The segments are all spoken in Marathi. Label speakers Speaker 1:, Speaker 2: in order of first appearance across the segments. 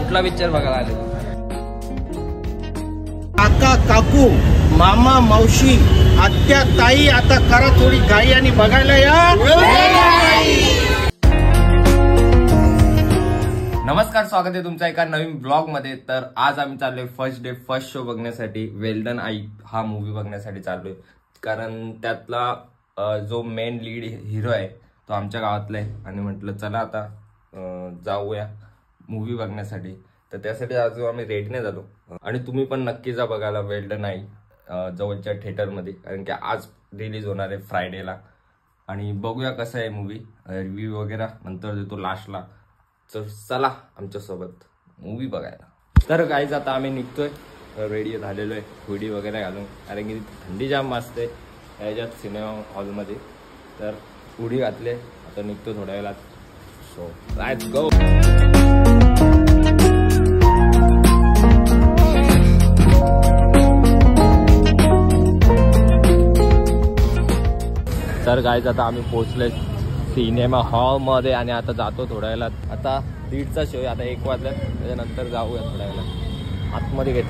Speaker 1: कुठला पिक्चर बघायला आले?
Speaker 2: काका काकू मामा मावशी आत्या ताई आता करा थोडी घाई आणि बघायला या।
Speaker 1: नमस्कार, स्वागत आहे तुमचा एका नवीन ब्लॉग मध्ये। तर आज आम्ही चाललोय फर्स्ट डे फर्स्ट शो बघण्यासाठी। वेल डन आई हा मूवी बघण्यासाठी चाललोय, कारण त्यातला जो मेन लीड हिरो आहे तो आमच्या गावातला आहे आणि म्हटलं चला आता जाऊया मूवी बघण्यासाठी। तर त्यासाठी आज आम्ही रेडी नाही झालो आणि तुम्ही पण नक्की जा बघायला वेल डन आई जवळच्या थिएटरमध्ये, कारण की आज रिलीज होणार आहे फ्रायडेला। आणि बघूया कसं आहे मूवी, रिव्ह्यू वगैरे नंतर देतो लास्टला। तर चला आमच्या सोबत मूवी बघायला। तर गाईज आता आम्ही निघतोय, रेडी झालेलो आहे हुडी वगैरे घालून, कारण की थंडी जाम मस्त आहे याच्यात सिनेमा हॉलमध्ये। तर हुडी घातले, आता निघतो थोड्या वेळात। So let's go. तर गाईज आता आम्ही पोहोचले सिनेमा हॉलमध्ये आणि आता जातो थोड्या वेळात। आता 1:30चा शो आहे, आता 1 वाजला, त्याच्यानंतर जाऊया थोड्या वेळात आतमध्ये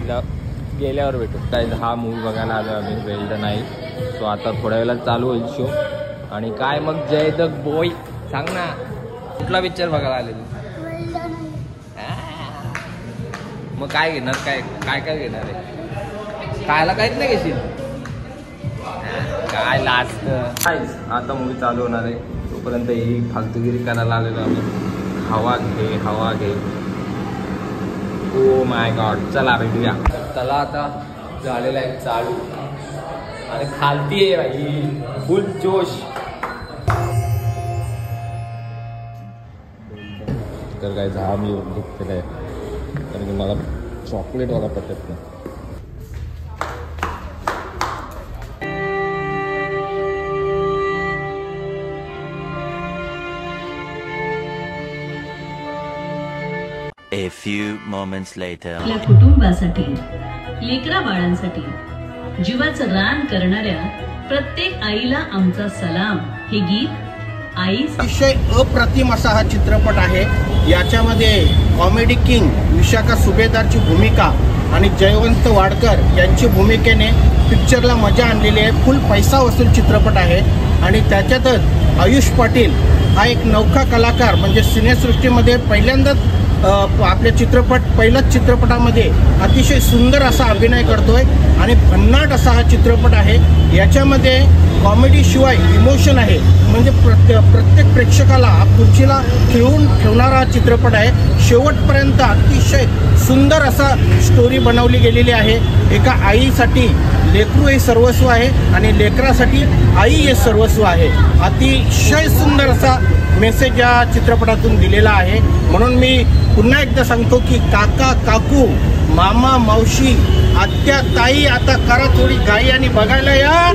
Speaker 1: गेल्यावर भेटू। काय हा मूवी बघायला आलो आम्ही वेल डन आई। सो आता थोड्या वेळात चालू होईल शो। आणि काय मग जय द बॉय सांग ना, कुठला पिक्चर बघायला आले तू? मग काय घेणार, काय काय घेणार आहे? खायला काहीच नाही घेशील काय? लास्ट आता मूवी चालू होणार आहे, तोपर्यंत ही फालतूगिरी करायला आलेलो आम्ही। हवा घे ओ माय गॉड। चला भेटूया। चला आता झालेला आहे चालू आणि खालती आहे भाई फुल जोश। तर काय हा मी घेतलेला आहे, कारण की मला चॉकलेटवाला पटत नाही।
Speaker 3: A few moments later.
Speaker 4: आपल्या कुटुंबासाठी, लेकरा बाळांसाठी जीवाचं रान करणाऱ्या प्रत्येक आईला आमचा सलाम। हे गीत आई
Speaker 2: अतिशय अप्रतिम असा हा चित्रपट आहे। याच्यामध्ये कॉमेडी किंग विशाखा सुभेदारची भूमिका आणि जयवंत वाडकर यांची भूमिकेने पिक्चरला मजा आणलेली आहे। फुल पैसा वसूल चित्रपट आहे आणि त्याच्यातच आयुष पाटील हा एक नौका कलाकार, म्हणजे सिनेसृष्टीमध्ये पहिल्यांदाच आपल्या पहिल्याच चित्रपटामध्ये अतिशय सुंदर असा अभिनय करतोय आणि भन्नाट असा हा चित्रपट आहे। याच्यामध्ये कॉमेडी शिवाय इमोशन आहे, म्हणजे प्रत्येक प्रेक्षकाला खुर्चीला खिळवून ठेवणारा हा चित्रपट आहे। शेवटपर्यंत अतिशय सुंदर असा स्टोरी बनवली गेलेली आहे। एका आईसाठी लेकरू हे सर्वस्व आहे आणि लेकरासाठी आई हे सर्वस्व आहे। अतिशय सुंदर असा मेसेज या चित्रपटातून दिलेला आहे। म्हणून मी पुन्हा एकदा सांगतो की काका काकू मामा मावशी आत्या ताई आता करा थोडी घाई आणि बघायला या।